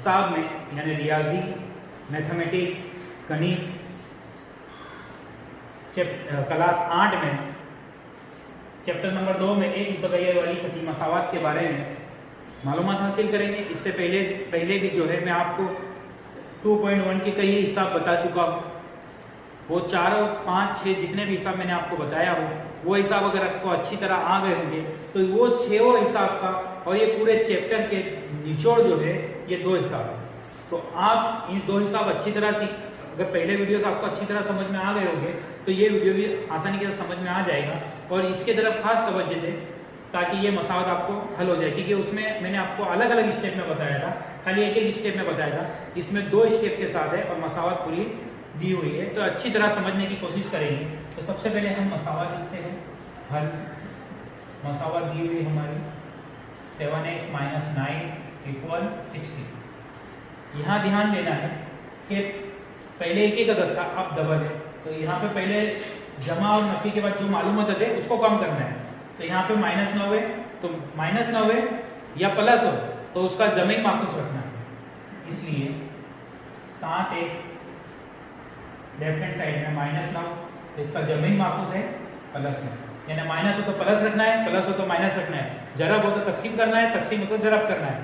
हिसाब में यानी रियाजी, मैथमेटिक्स, गणित क्लास 8 में चैप्टर नंबर 2 में एक मुतगय्यर वाली खती मसावत के बारे में मालूमात हासिल करेंगे। इससे पहले भी जो है मैं आपको 2.1 के कई हिसाब बता चुका हूँ। वो 4, 5, 6 जितने भी हिसाब मैंने आपको बताया हो वो हिसाब अगर आपको अच्छी तरह आ गए होंगे तो वो 6 हिसाब का और ये पूरे चैप्टर के निचोड़ जो है ये 2 हिसाब है। तो आप ये 2 हिसाब अच्छी तरह से अगर पहले वीडियोस आपको अच्छी तरह समझ में आ गए होंगे तो ये वीडियो भी आसानी के साथ समझ में आ जाएगा और इसके तरफ खास तवज्जो दें ताकि ये मसावत आपको हल हो जाए, क्योंकि उसमें मैंने आपको अलग अलग स्टेप में बताया था, खाली एक स्टेप में बताया था, इसमें 2 स्टेप के साथ है और मसावत पूरी दी हुई है। तो अच्छी तरह समझने की कोशिश करेंगे। तो सबसे पहले हम मसावत लिखते हैं। हल मसावत दी हुई हमारी 7x - 9 = 60। यहाँ ध्यान देना है कि पहले एक अदद था, अब डबल है। तो यहाँ पे पहले जमा और नफी के बाद जो मालूम अदद है उसको कम करना है। तो यहाँ पे -9 है, तो -9 है या प्लस हो तो उसका जमी माकूस रखना है। इसलिए 7x लेफ्ट हैंड साइड में -9, तो इसका जमी माकूस है +9, यानी माइनस हो तो प्लस रखना है, प्लस हो तो माइनस रखना है, जरब हो तो तकसीम करना है, तकसीम हो तो जरब करना है,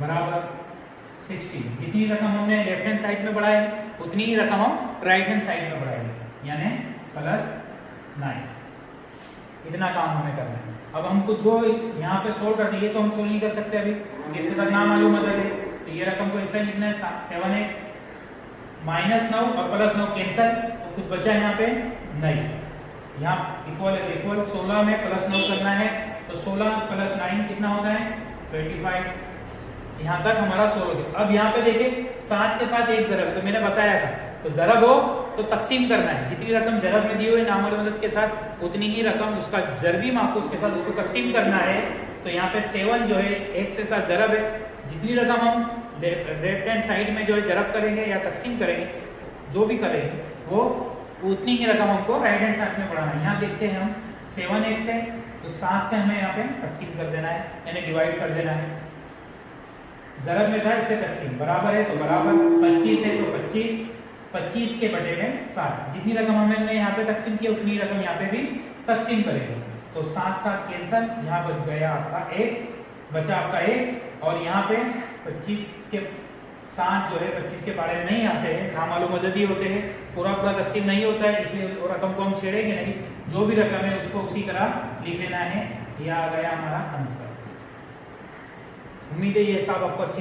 बराबर 60। जितनी रकम हमने लेफ्ट हैंड साइड में बढ़ाई उतनी ही रकम हम राइट हैंड साइड में बढ़ाएंगे, यानी +9। इतना काम हमें करना है। अब हमको जो यहाँ पे सोल्व करना है, ये तो हम सोल्व नहीं कर सकते अभी, इसके साथ ना मालूम अदद है, तो ये रकम को ऐसा लिखना है 7x -9 और +9 कैंसिल, तो कुछ बचा यहाँ पे नहीं। यहाँ इक्वल 16 में +9 करना है, तो 16 + 9 कितना होता है 25। यहाँ तक हमारा 16। अब यहाँ पे देखिए 7 के साथ एक जरब, तो मैंने बताया था, तो जरब हो तो तकसीम करना है। जितनी रकम जरब में दी हुई नामालूम अदद के साथ उतनी ही रकम उसका जरबी माकूस के साथ उसको तकसीम करना है। तो यहाँ पे 7 जो है x के साथ जरब है, जितनी रकम हम लेफ्ट हैंड साइड में जो है जरब करेंगे या तकसीम करेंगे, जो भी करेंगे वो उतनी ही रकम हमको राइट हैंड साइड में बढ़ाना है। यहाँ देखते हैं हम 7x है, तो 7 से हमें यहाँ पे तकसीम कर देना है, यानी डिवाइड कर देना है। जरब में था इससे तकसीम, बराबर है तो बराबर, 25 है तो 25 के बटे में 7। जितनी रकम हमने यहाँ पे तकसीम की उतनी रकम यहाँ पे भी तकसीम करेंगे। तो 7 कैंसल, यहाँ बच गया आपका x, बचा आपका x, और यहाँ पे 25 के 7 जो है 25 के बारे में नहीं आते हैं, नामालूम अदद ही होते हैं, पूरा तकसीम नहीं होता है, इसलिए वो रकम को हम छेड़ेंगे नहीं। जो भी रकम है उसको उसी तरह लिख लेना है। यह आ गया हमारा आंसर। उम्मीद है ये हिसाब आपको अच्छी